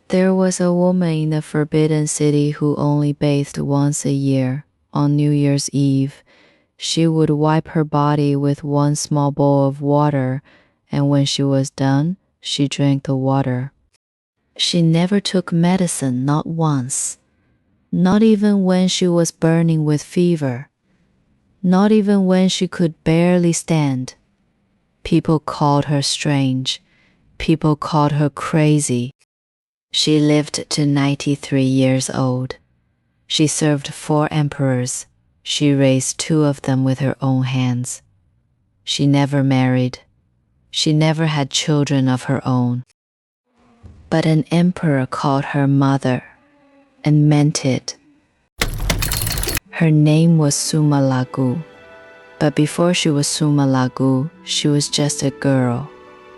There was a woman in the Forbidden City who only bathed once a year, on New Year's Eve. She would wipe her body with one small bowl of water, and when she was done, she drank the water. She never took medicine, not once. Not even when she was burning with fever. Not even when she could barely stand. People called her strange. People called her crazy. She lived to 93 years old. She served 4 emperors. She raised 2 of them with her own hands. She never married. She never had children of her own. But an emperor called her mother, and meant it. Her name was Sumalagu. But before she was Sumalagu, she was just a girl.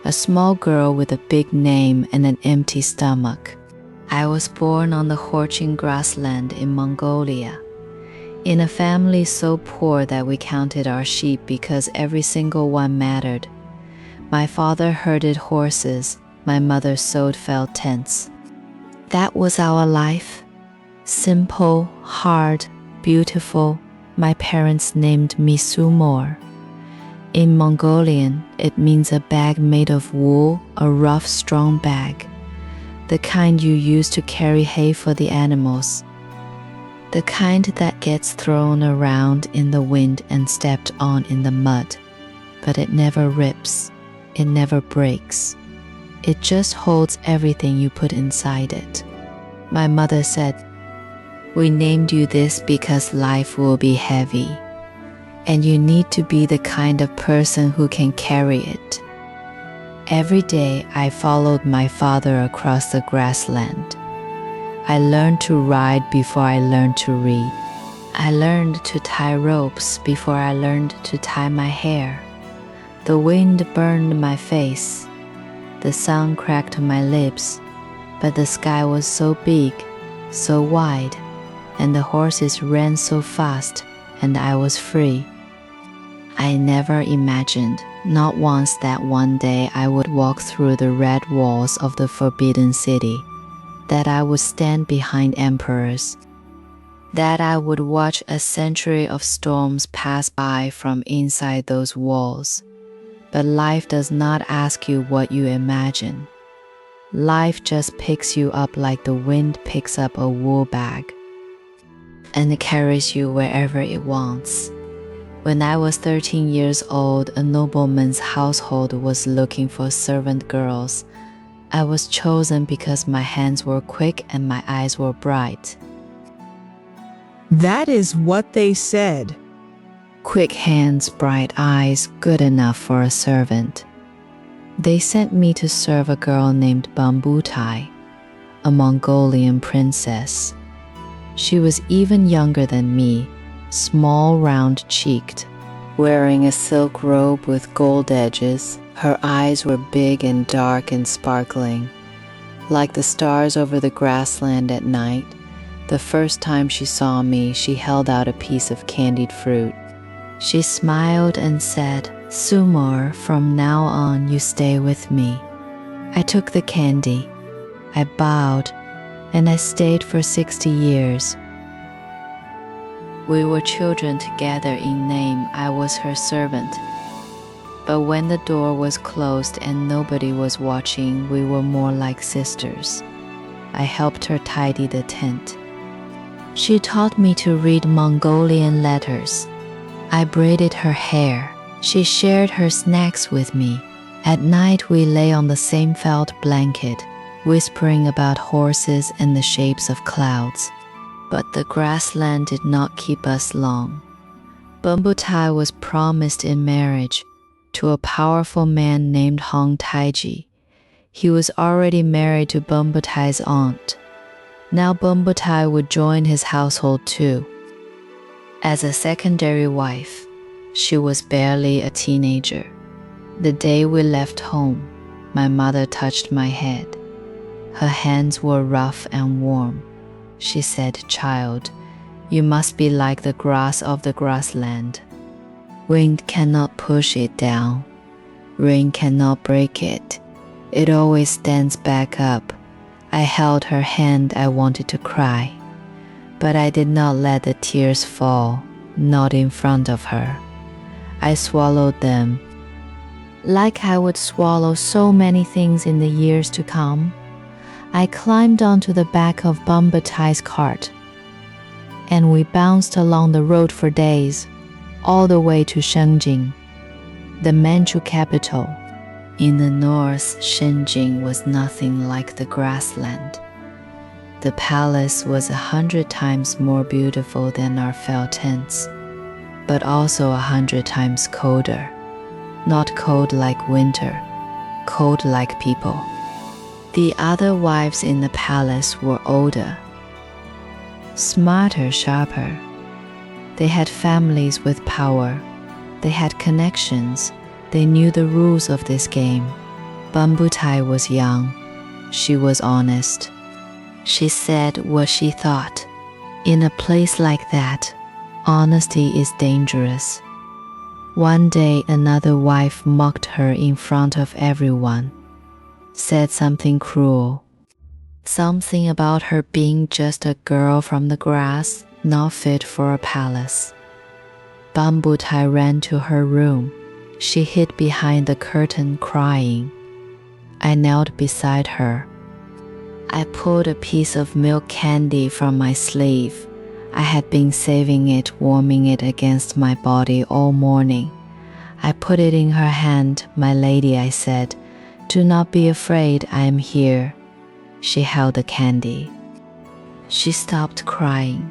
A small girl with a big name and an empty stomach. I was born on the Qing grassland in Mongolia, in a family so poor that we counted our sheep because every single one mattered. My father herded horses, my mother sewed felt tents. That was our life. Simple, hard, beautiful. My parents named me Sumor. In Mongolian, it means a bag made of wool, a rough, strong bag. The kind you use to carry hay for the animals. The kind that gets thrown around in the wind and stepped on in the mud. But it never rips. It never breaks. It just holds everything you put inside it. My mother said, "We named you this because life will be heavy. And you need to be the kind of person who can carry it." Every day I followed my father across the grassland. I learned to ride before I learned to read. I learned to tie ropes before I learned to tie my hair. The wind burned my face. The sun cracked my lips. But the sky was so big, so wide, and the horses ran so fast, and I was free. I never imagined, not once, that one day I would walk through the red walls of the Forbidden City, that I would stand behind emperors, that I would watch a century of storms pass by from inside those walls. But life does not ask you what you imagine. Life just picks you up like the wind picks up a wool bag, and it carries you wherever it wants. When I was 13 years old, a nobleman's household was looking for servant girls. I was chosen because my hands were quick and my eyes were bright. That is what they said. Quick hands, bright eyes, good enough for a servant. They sent me to serve a girl named Bambutai, a Mongolian princess. She was even younger than me, small, round-cheeked, wearing a silk robe with gold edges. Her eyes were big and dark and sparkling, like the stars over the grassland at night. The first time she saw me, she held out a piece of candied fruit. She smiled and said, "Sumor, from now on you stay with me." I took the candy. I bowed, and I stayed for 60 years. We were children together in name. I was her servant. But when the door was closed and nobody was watching, we were more like sisters. I helped her tidy the tent. She taught me to read Mongolian letters. I braided her hair. She shared her snacks with me. At night we lay on the same felt blanket, whispering about horses and the shapes of clouds. But the grassland did not keep us long. Bumbutai was promised in marriage to a powerful man named Hong Taiji. He was already married to Bumbutai's aunt. Now Bumbutai would join his household too. As a secondary wife, she was barely a teenager. The day we left home, my mother touched my head. Her hands were rough and warm. She said, "Child, you must be like the grass of the grassland. Wind cannot push it down. Rain cannot break it. It always stands back up. I held her hand. I wanted to cry, but I did not let the tears fall, not in front of her. I swallowed them, like I would swallow so many things in the years to come. I climbed onto the back of Bambutai's cart, and we bounced along the road for days, all the way to Shenjing, the Manchu capital. In the north, Shenjing was nothing like the grassland. The palace was 100 times more beautiful than our felt tents, but also 100 times colder. Not cold like winter, cold like people. The other wives in the palace were older, smarter, sharper. They had families with power. They had connections. They knew the rules of this game. Bambutai was young. She was honest. She said what she thought. In a place like that, honesty is dangerous. One day, another wife mocked her in front of everyone, said something cruel, something about her being just a girl from the grass, not fit for a palace. Bambutai ran to her room. She hid behind the curtain crying. I knelt beside her. I pulled a piece of milk candy from my sleeve. I had been saving it, warming it against my body all morning. I put it in her hand. My lady, I said, do not be afraid, I am here. She held the candy. She stopped crying.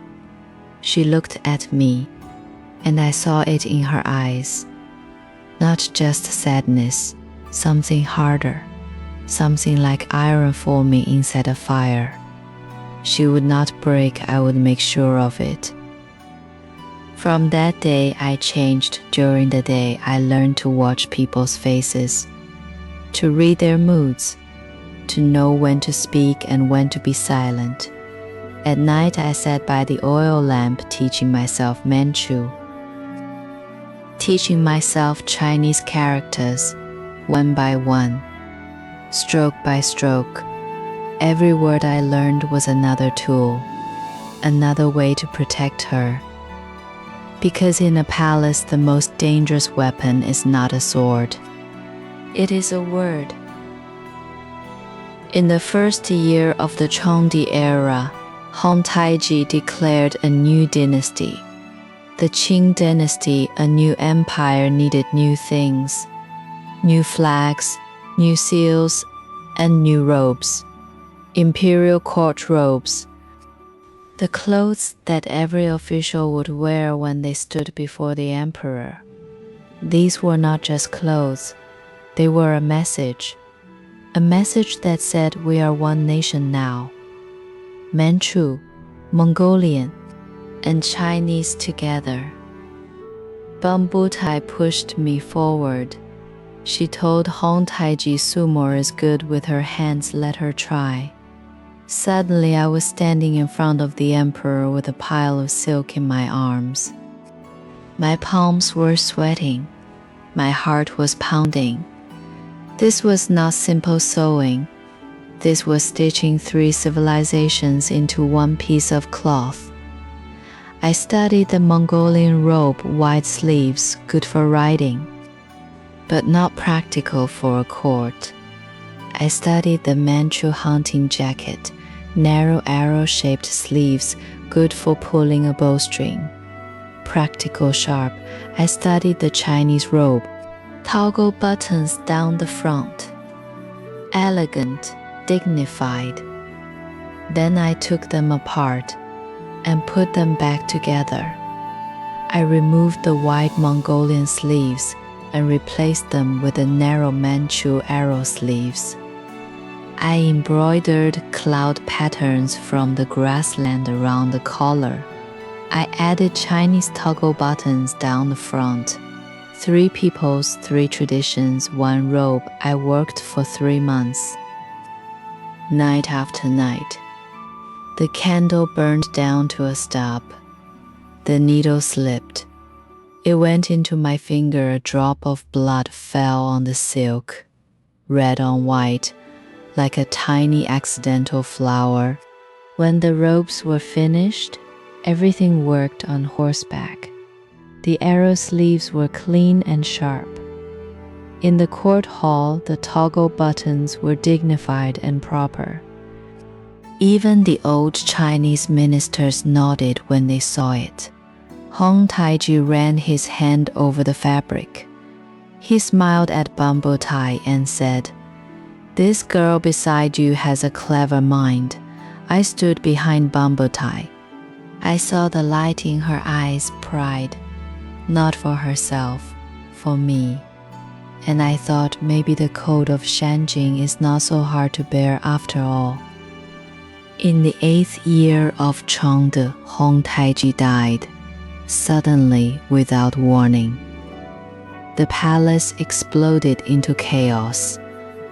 She looked at me, and I saw it in her eyes. Not just sadness, something harder, something like iron forming inside a fire. She would not break, I would make sure of it. From that day, I changed. During the day, I learned to watch people's faces, to read their moods, to know when to speak and when to be silent. At night, I sat by the oil lamp teaching myself Manchu, teaching myself Chinese characters, one by one, stroke by stroke. Every word I learned was another tool, another way to protect her. Because in a palace, the most dangerous weapon is not a sword. It is a word. In the first year of the Qing era, Hong Taiji declared a new dynasty. The Qing Dynasty, a new empire, needed new things, new flags, new seals, and new robes. Imperial court robes, the clothes that every official would wear when they stood before the emperor. These were not just clothes, they were a message that said we are one nation now. Manchu, Mongolian, and Chinese together. Bambutai pushed me forward. She told Hong Taiji sumo is good with her hands, let her try. Suddenly I was standing in front of the emperor with a pile of silk in my arms. My palms were sweating. My heart was pounding. This was not simple sewing. This was stitching 3 civilizations into one piece of cloth. I studied the Mongolian robe, wide sleeves, good for riding, but not practical for a court. I studied the Manchu hunting jacket, narrow arrow-shaped sleeves, good for pulling a bowstring. Practical, sharp. I studied the Chinese robe, toggle buttons down the front. Elegant, dignified. Then I took them apart and put them back together. I removed the wide Mongolian sleeves and replaced them with the narrow Manchu arrow sleeves. I embroidered cloud patterns from the grassland around the collar. I added Chinese toggle buttons down the front. 3 peoples, 3 traditions, 1 robe. I worked for 3 months. Night after night. The candle burned down to a stop. The needle slipped. It went into my finger. A drop of blood fell on the silk, red on white, like a tiny accidental flower. When the robes were finished, everything worked on horseback. The arrow sleeves were clean and sharp. In the court hall, the toggle buttons were dignified and proper. Even the old Chinese ministers nodded when they saw it. Hong Taiji ran his hand over the fabric. He smiled at Bumbo Tai and said, "This girl beside you has a clever mind." I stood behind Bumbo Tai. I saw the light in her eyes, pride, not for herself, for me. And I thought maybe the code of Shanjing is not so hard to bear after all. In the 8th year of Chengde, Hong Taiji died, suddenly without warning. The palace exploded into chaos.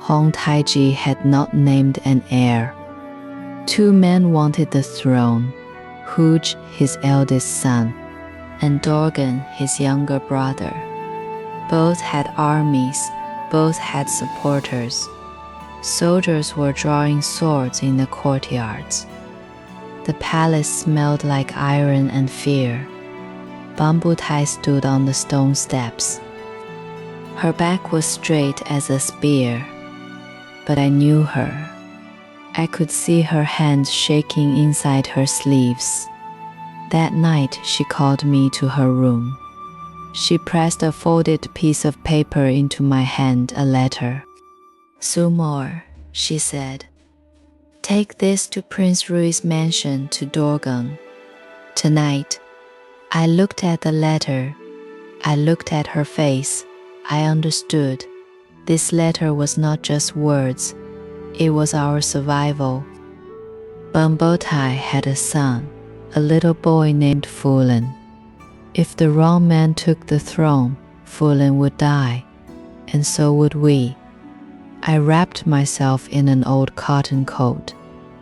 Hong Taiji had not named an heir. 2 men wanted the throne, Huj, his eldest son, and Dorgan, his younger brother. Both had armies, both had supporters. Soldiers were drawing swords in the courtyards. The palace smelled like iron and fear. Bamboo Tai stood on the stone steps. Her back was straight as a spear, but I knew her. I could see her hands shaking inside her sleeves. That night she called me to her room. She pressed a folded piece of paper into my hand, a letter. "Sumor," she said, "take this to Prince Rui's mansion to Dorgan. Tonight." I looked at the letter. I looked at her face. I understood. This letter was not just words. It was our survival. Bumbo Tai had a son, a little boy named Fulin. If the wrong man took the throne, Fulin would die, and so would we. I wrapped myself in an old cotton coat.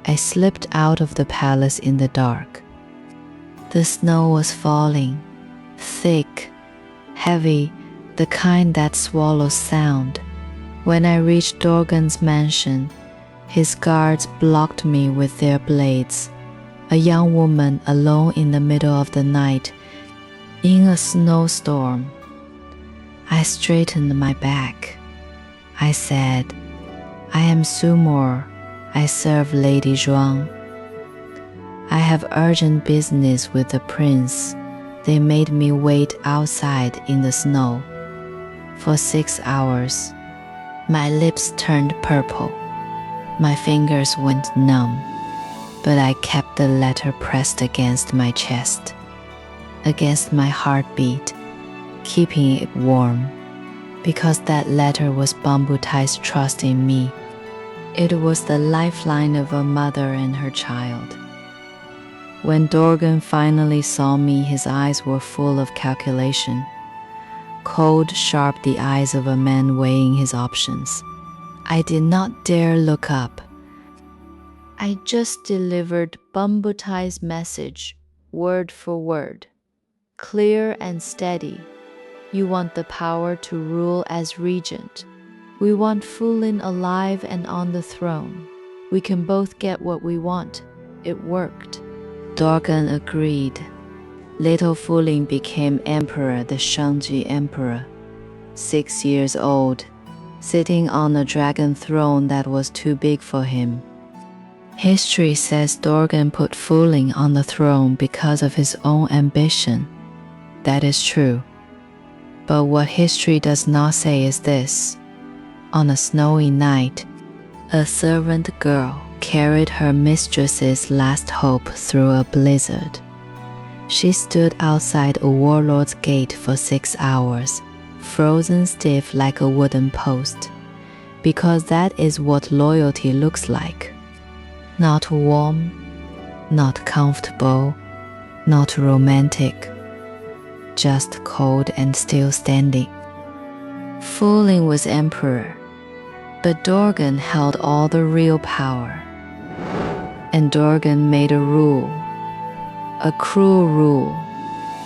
I slipped out of the palace in the dark. The snow was falling, thick, heavy, the kind that swallows sound. When I reached Dorgan's mansion, his guards blocked me with their blades. A young woman alone in the middle of the night, in a snowstorm. I straightened my back. I said, "I am Sumor. I serve Lady Zhuang. I have urgent business with the prince." They made me wait outside in the snow. For 6 hours, my lips turned purple. My fingers went numb, but I kept the letter pressed against my chest, against my heartbeat, keeping it warm, because that letter was Bamboo Tai's trust in me. It was the lifeline of a mother and her child. When Dorgan finally saw me, his eyes were full of calculation. Cold, sharp, the eyes of a man weighing his options. I did not dare look up. I just delivered Bamboo Tai's message, word for word. Clear and steady. You want the power to rule as regent. We want Fulin alive and on the throne. We can both get what we want. It worked. Dorgan agreed. Little Fulin became emperor, the Shangji emperor, 6 years old, sitting on a dragon throne that was too big for him. History says Dorgan put Fulin on the throne because of his own ambition. That is true. But what history does not say is this. On a snowy night, a servant girl carried her mistress's last hope through a blizzard. She stood outside a warlord's gate for 6 hours, frozen stiff like a wooden post, because that is what loyalty looks like. Not warm, not comfortable, not romantic, just cold and still standing. Fulin was emperor, but Dorgan held all the real power. And Dorgan made a rule, a cruel rule.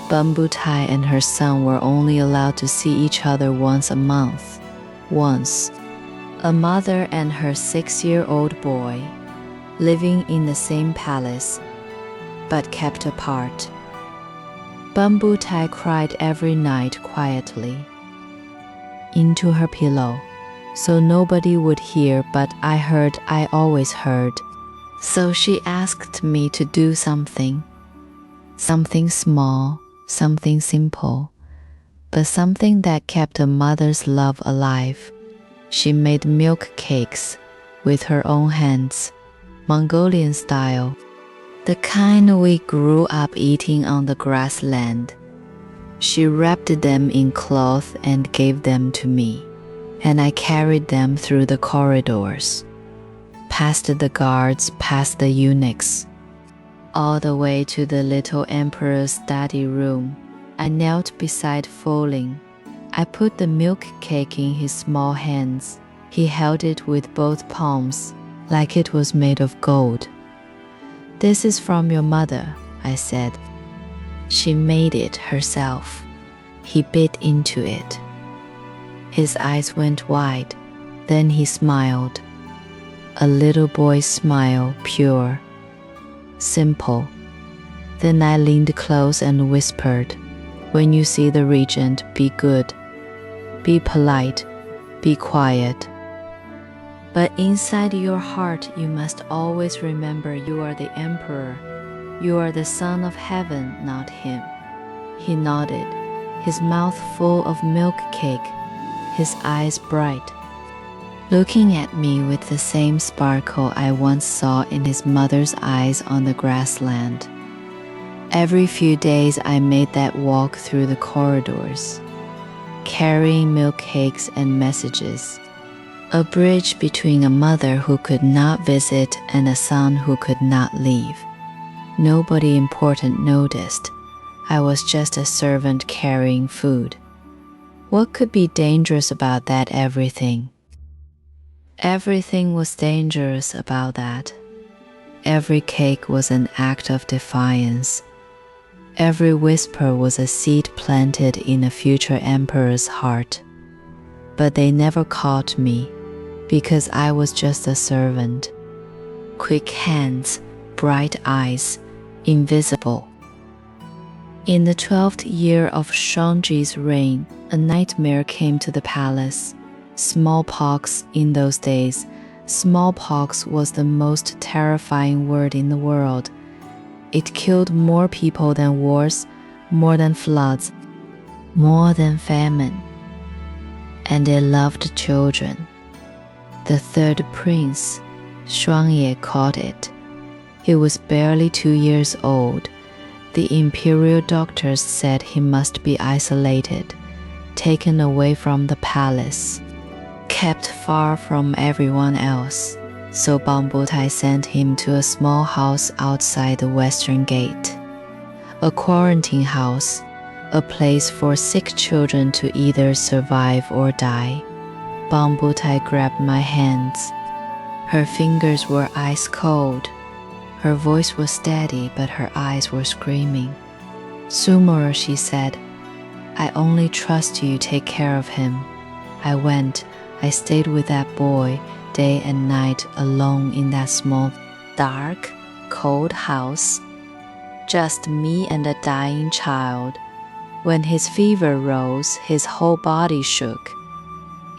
Bamboo Tai and her son were only allowed to see each other once a month. Once. A mother and her 6-year-old boy, living in the same palace, but kept apart. Bamboo Tai cried every night quietly into her pillow, so nobody would hear, but I always heard. So she asked me to do something small, something simple, but something that kept a mother's love alive. She made milk cakes with her own hands, Mongolian style, the kind we grew up eating on the grassland. She wrapped them in cloth and gave them to me, and I carried them through the corridors, past the guards, past the eunuchs, all the way to the little emperor's study room. I knelt beside Falling. I put the milk cake in his small hands. He held it with both palms, like it was made of gold. "This is from your mother," I said. "She made it herself." He bit into it. His eyes went wide. Then he smiled. A little boy's smile, pure, simple. Then I leaned close and whispered, "When you see the regent, be good. Be polite. Be quiet. But inside your heart, you must always remember you are the emperor. You are the son of heaven, not him." He nodded, his mouth full of milk cake, his eyes bright, looking at me with the same sparkle I once saw in his mother's eyes on the grassland. Every few days I made that walk through the corridors, carrying milk cakes and messages, a bridge between a mother who could not visit and a son who could not leave. Nobody important noticed. I was just a servant carrying food. What could be dangerous about that? Everything. Everything was dangerous about that. Every cake was an act of defiance. Every whisper was a seed planted in a future emperor's heart. But they never caught me, because I was just a servant. Quick hands, bright eyes, invisible. In the 12th year of Shangji's reign, a nightmare came to the palace. Smallpox. In those days, smallpox was the most terrifying word in the world. It killed more people than wars, more than floods, more than famine. And it loved children. The third prince, Shuangye, caught it. He was barely 2 years old. The imperial doctors said he must be isolated, taken away from the palace, kept far from everyone else. So Bamboo Tai sent him to a small house outside the western gate, a quarantine house, a place for sick children to either survive or die. Bamboo Tai grabbed my hands. Her fingers were ice cold. Her voice was steady, but her eyes were screaming. "Sumara," she said, "I only trust you take care of him." I went. I stayed with that boy day and night alone in that small, dark, cold house. Just me and a dying child. When his fever rose, his whole body shook.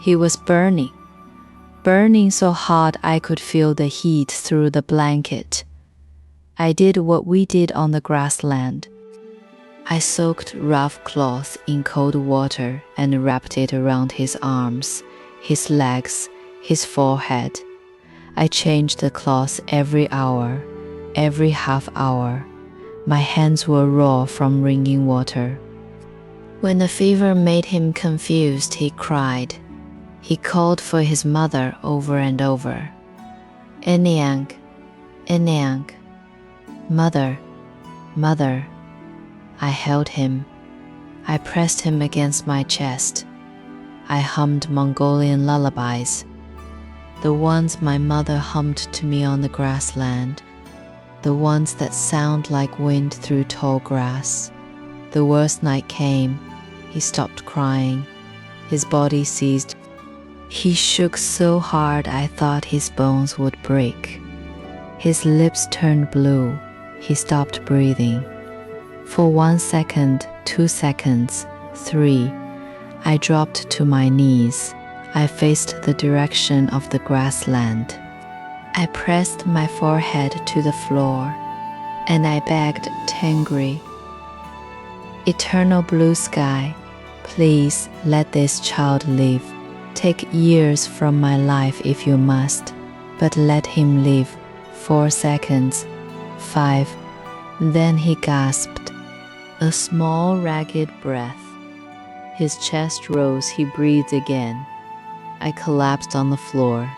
He was burning so hot I could feel the heat through the blanket. I did what we did on the grassland. I soaked rough cloth in cold water and wrapped it around his arms, his legs, his forehead. I changed the cloth every hour, every half hour. My hands were raw from wringing water. When the fever made him confused, he cried. He called for his mother over and over. "Enyang, Enyang, mother, mother." I held him. I pressed him against my chest. I hummed Mongolian lullabies, the ones my mother hummed to me on the grassland, the ones that sound like wind through tall grass. The worst night came. He stopped crying. His body ceased. He shook so hard I thought his bones would break. His lips turned blue. He stopped breathing. For 1 second, 2 seconds, 3, I dropped to my knees. I faced the direction of the grassland. I pressed my forehead to the floor, and I begged Tengri, "Eternal blue sky, please let this child live. Take years from my life if you must, but let him live. 4 seconds, 5." Then he gasped, a small ragged breath. His chest rose, he breathed again. I collapsed on the floor,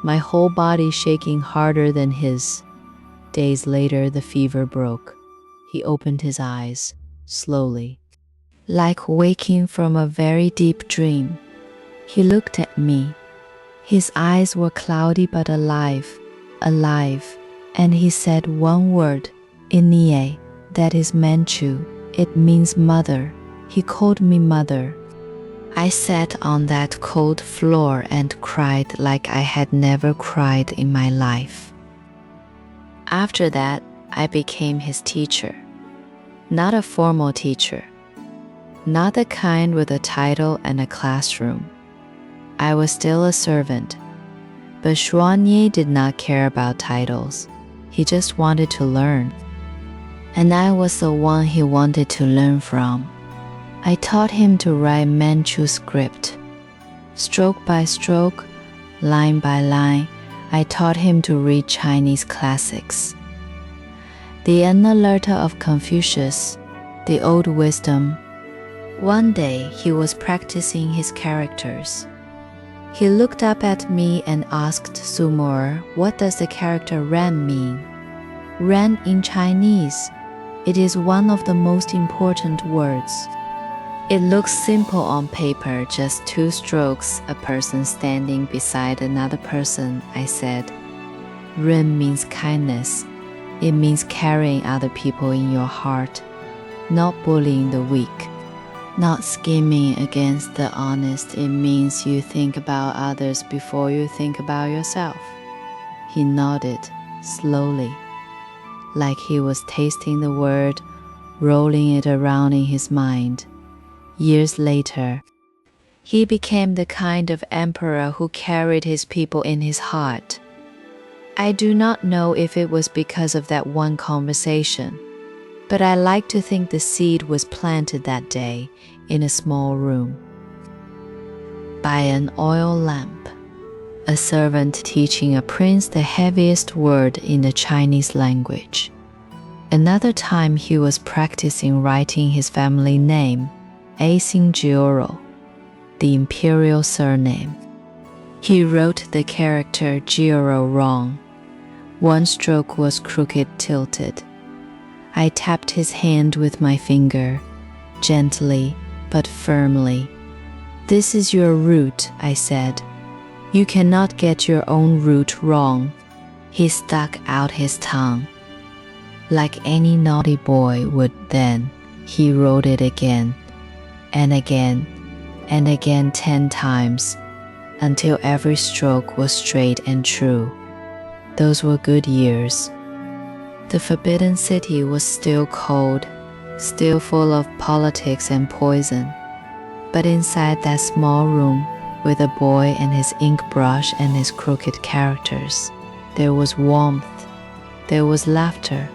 my whole body shaking harder than his. Days later, the fever broke. He opened his eyes, slowly, like waking from a very deep dream. He looked at me. His eyes were cloudy but alive, and he said one word, "Inie," that is Manchu. It means mother. He called me mother. I sat on that cold floor and cried like I had never cried in my life. After that, I became his teacher. Not a formal teacher, not the kind with a title and a classroom. I was still a servant, but Xuanye did not care about titles. He just wanted to learn. And I was the one he wanted to learn from. I taught him to write Manchu script. Stroke by stroke, line by line, I taught him to read Chinese classics. The Analerta of Confucius, the old wisdom. One day he was practicing his characters. He looked up at me and asked Sumor, "What does the character Ren mean?" Ren in Chinese, it is one of the most important words. It looks simple on paper, just 2 strokes, a person standing beside another person, I said. Ren means kindness. It means carrying other people in your heart, not bullying the weak, not scheming against the honest. It means you think about others before you think about yourself. He nodded, slowly, like he was tasting the word, rolling it around in his mind. Years later, he became the kind of emperor who carried his people in his heart. I do not know if it was because of that one conversation, but I like to think the seed was planted that day in a small room. By an oil lamp, a servant teaching a prince the heaviest word in the Chinese language. Another time he was practicing writing his family name, Xingjioro, the imperial surname. He wrote the character Jioro wrong. One stroke was crooked tilted. I tapped his hand with my finger, gently but firmly. "This is your root," I said. "You cannot get your own root wrong." He stuck out his tongue. Like any naughty boy would then, he wrote it again, and again, and again 10 times, until every stroke was straight and true. Those were good years. The Forbidden City was still cold, still full of politics and poison. But inside that small room, with a boy and his ink brush and his crooked characters, there was warmth, there was laughter.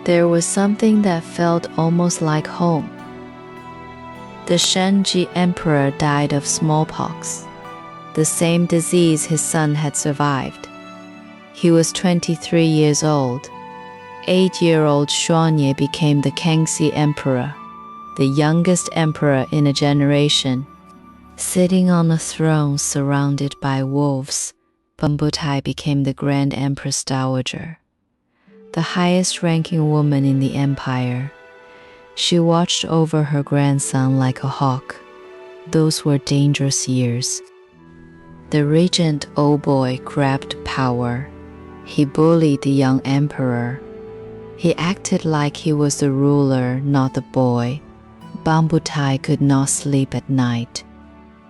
There was something that felt almost like home. The Shenji emperor died of smallpox, the same disease his son had survived. He was 23 years old. 8-year-old Xuanye became the Cixi emperor, the youngest emperor in a generation. Sitting on a throne surrounded by wolves, Bambutai became the Grand Empress Dowager, the highest-ranking woman in the empire. She watched over her grandson like a hawk. Those were dangerous years. The regent old boy grabbed power. He bullied the young emperor. He acted like he was the ruler, not the boy. Bambutai could not sleep at night.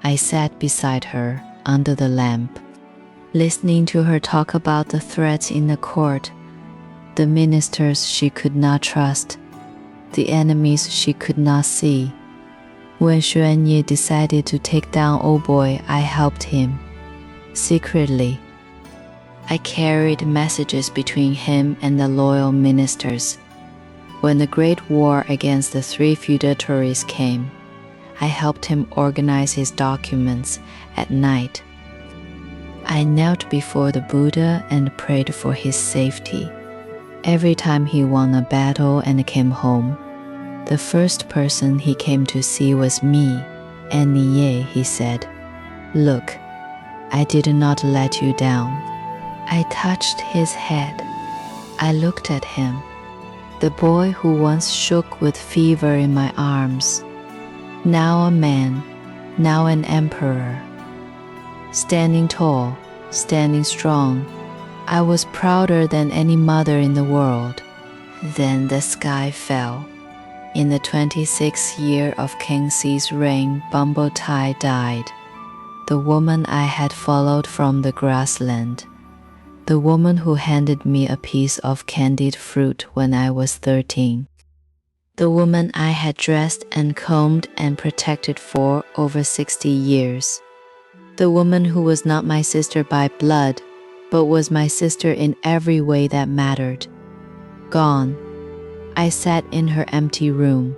I sat beside her under the lamp, listening to her talk about the threats in the court, the ministers she could not trust, the enemies she could not see. When Xuanye decided to take down Old Boy, I helped him. Secretly, I carried messages between him and the loyal ministers. When the Great War against the three feudatories came, I helped him organize his documents at night. I knelt before the Buddha and prayed for his safety. Every time he won a battle and came home, the first person he came to see was me. And Ye, he said, "Look, I did not let you down." I touched his head. I looked at him, the boy who once shook with fever in my arms, now a man, now an emperor. Standing tall, standing strong, I was prouder than any mother in the world. Then the sky fell. In the 26th year of Xi's reign, Bumbotai died, the woman I had followed from the grassland, the woman who handed me a piece of candied fruit when I was 13, the woman I had dressed and combed and protected for over 60 years, the woman who was not my sister by blood, but was my sister in every way that mattered. Gone. I sat in her empty room,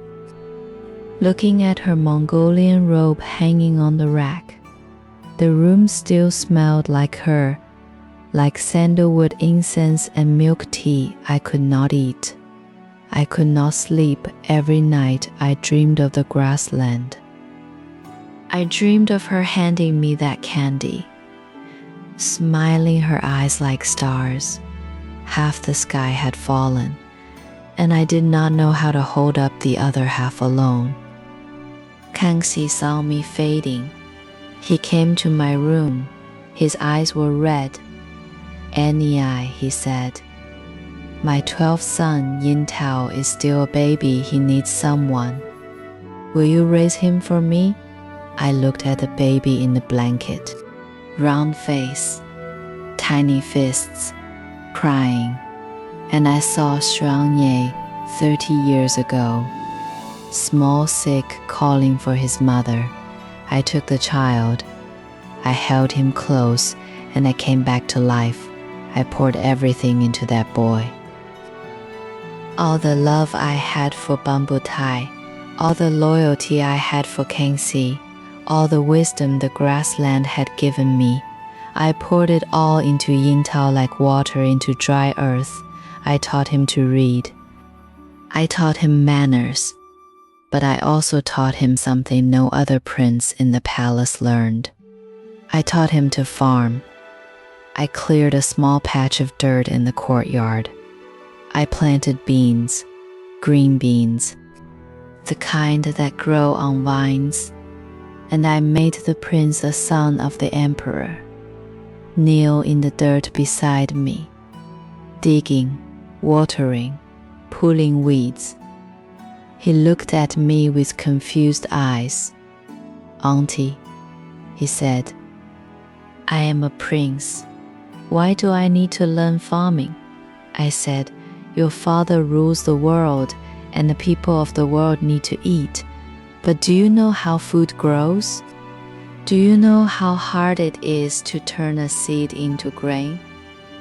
looking at her Mongolian robe hanging on the rack. The room still smelled like her, like sandalwood incense and milk tea I could not eat. I could not sleep. Every night I dreamed of the grassland. I dreamed of her handing me that candy, smiling, her eyes like stars. Half the sky had fallen, and I did not know how to hold up the other half alone. Cixi saw me fading. He came to my room. His eyes were red. "Annie," he said, "my 12th son, Yin Tao, is still a baby. He needs someone. Will you raise him for me?" I looked at the baby in the blanket. Round face, tiny fists, crying. And I saw Xuanye 30 years ago, small, sick, calling for his mother. I took the child. I held him close, and I came back to life. I poured everything into that boy. All the love I had for Bumbotai, all the loyalty I had for Cixi, all the wisdom the grassland had given me, I poured it all into Yin Tao like water into dry earth. I taught him to read. I taught him manners, but I also taught him something no other prince in the palace learned. I taught him to farm. I cleared a small patch of dirt in the courtyard. I planted beans, green beans, the kind that grow on vines, and I made the prince the son of the emperor kneel in the dirt beside me, digging, watering, pulling weeds. He looked at me with confused eyes. "Auntie," he said, "I am a prince. Why do I need to learn farming?" I said, "Your father rules the world, and the people of the world need to eat. But do you know how food grows? Do you know how hard it is to turn a seed into grain?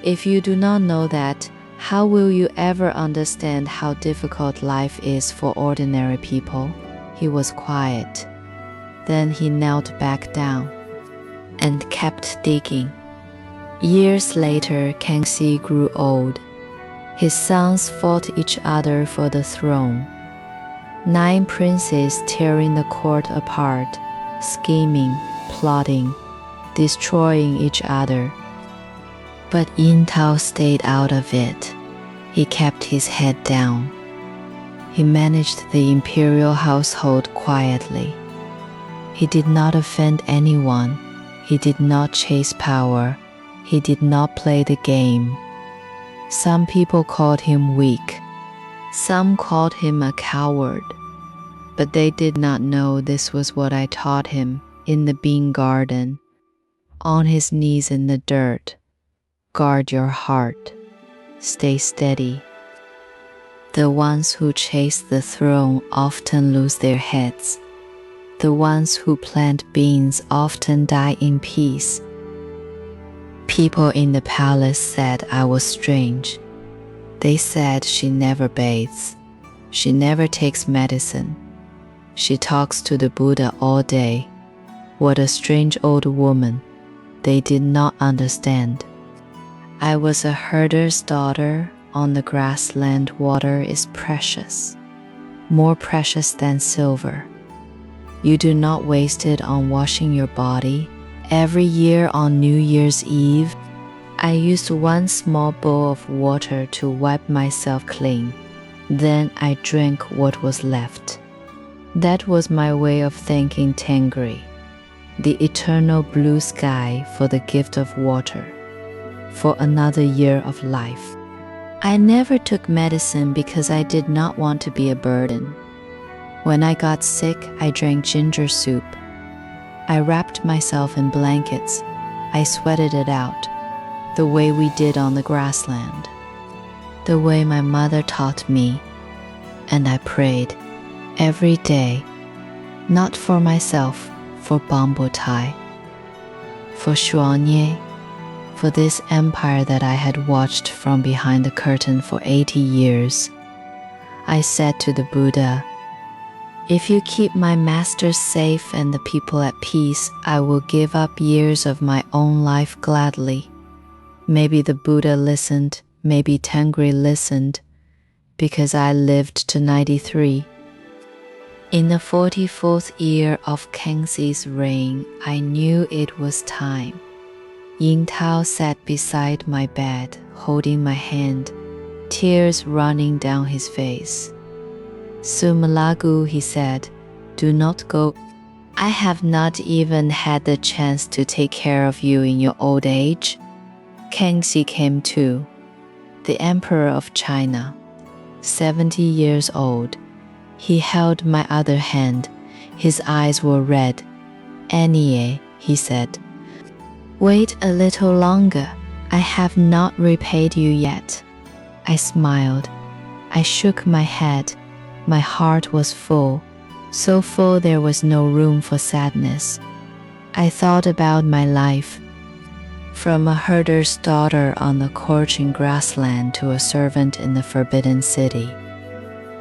If you do not know that, how will you ever understand how difficult life is for ordinary people?" He was quiet. Then he knelt back down and kept digging. Years later, Cixi grew old. His sons fought each other for the throne. 9 princes tearing the court apart, scheming, plotting, destroying each other. But Yin Tao stayed out of it. He kept his head down. He managed the imperial household quietly. He did not offend anyone. He did not chase power. He did not play the game. Some people called him weak. Some called him a coward. But they did not know this was what I taught him. in the bean garden, on his knees in the dirt. Guard your heart. Stay steady. The ones who chase the throne often lose their heads. The ones who plant beans often die in peace. People in the palace said I was strange. They said she never bathes. She never takes medicine. She talks to the Buddha all day. What a strange old woman. They did not understand. I was a herder's daughter. On the grassland, water is precious, more precious than silver. You do not waste it on washing your body. Every year on New Year's Eve, I used one small bowl of water to wipe myself clean. Then I drank what was left. That was my way of thanking Tengri, the eternal blue sky, for the gift of water, for another year of life. I never took medicine because I did not want to be a burden. When I got sick, I drank ginger soup. I wrapped myself in blankets. I sweated it out, the way we did on the grassland, the way my mother taught me. And I prayed every day, not for myself, for Bambutai, for Xuanye, for this empire that I had watched from behind the curtain for 80 years. I said to the Buddha, if you keep my masters safe and the people at peace, I will give up years of my own life gladly. Maybe the Buddha listened, maybe Tengri listened, because I lived to 93. In the 44th year of Cixi's reign, I knew it was time. Yin Tao sat beside my bed, holding my hand, tears running down his face. Sumalagu, he said, do not go. I have not even had the chance to take care of you in your old age. Cixi came too, the emperor of China, 70 years old. He held my other hand. His eyes were red. Anie, he said, wait a little longer. I have not repaid you yet. I smiled. I shook my head. My heart was full, so full there was no room for sadness. I thought about my life, from a herder's daughter on the scorching grassland to a servant in the Forbidden City.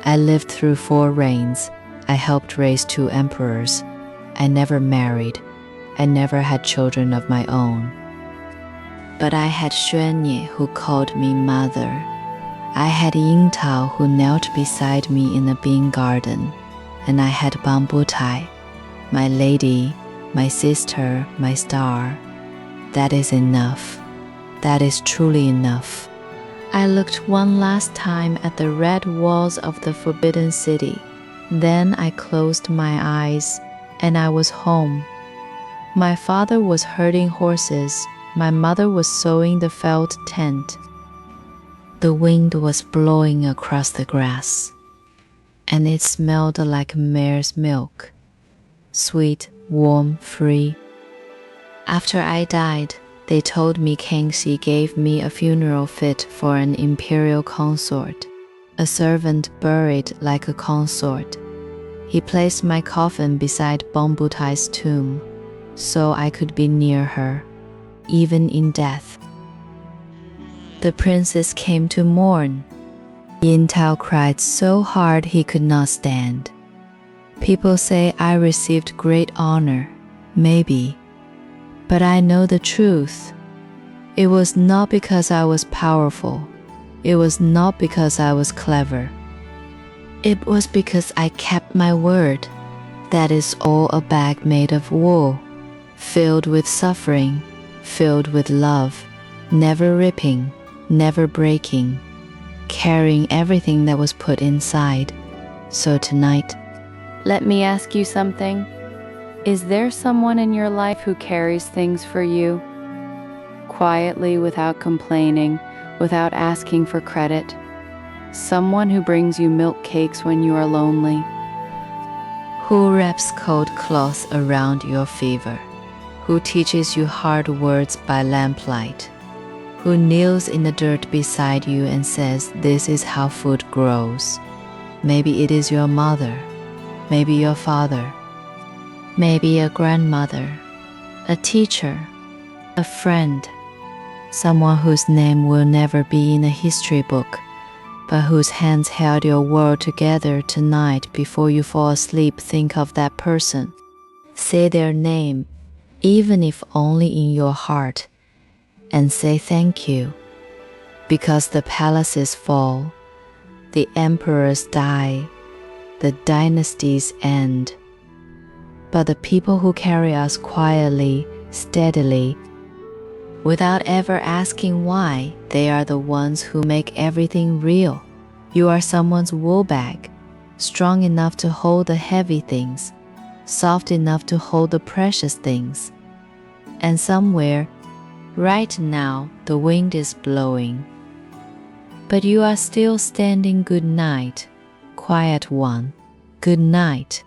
I lived through 4 reigns. I helped raise 2 emperors. I never married. I never had children of my own. But I had Xuanye who called me mother. I had Yin Tao who knelt beside me in the bean garden. And I had Bambutai, my lady, my sister, my star. That is enough. That is truly enough. I looked one last time at the red walls of the Forbidden City. Then I closed my eyes, and I was home. My father was herding horses. My mother was sewing the felt tent. The wind was blowing across the grass, and it smelled like mare's milk, sweet, warm, free. After I died, they told me Cixi gave me a funeral fit for an imperial consort, a servant buried like a consort. He placed my coffin beside Bambutai's tomb, so I could be near her, even in death. The princess came to mourn. Yin Tao cried so hard he could not stand. People say I received great honor, maybe. But I know the truth. It was not because I was powerful. It was not because I was clever. It was because I kept my word. That is all a bag made of wool, filled with suffering, filled with love, never ripping, never breaking, carrying everything that was put inside. So tonight, let me ask you something. Is there someone in your life who carries things for you? Quietly, without complaining, without asking for credit? Someone who brings you milk cakes when you are lonely? Who wraps cold cloths around your fever? Who teaches you hard words by lamplight? Who kneels in the dirt beside you and says, "This is how food grows"? Maybe it is your mother, maybe your father, maybe a grandmother, a teacher, a friend, someone whose name will never be in a history book, but whose hands held your world together tonight. Before you fall asleep, think of that person. Say their name, even if only in your heart, and say thank you. Because the palaces fall, the emperors die, the dynasties end. But the people who carry us quietly, steadily, without ever asking why, they are the ones who make everything real. You are someone's wool bag, strong enough to hold the heavy things, soft enough to hold the precious things. And somewhere, right now, the wind is blowing. But you are still standing. Good night, quiet one. Good night.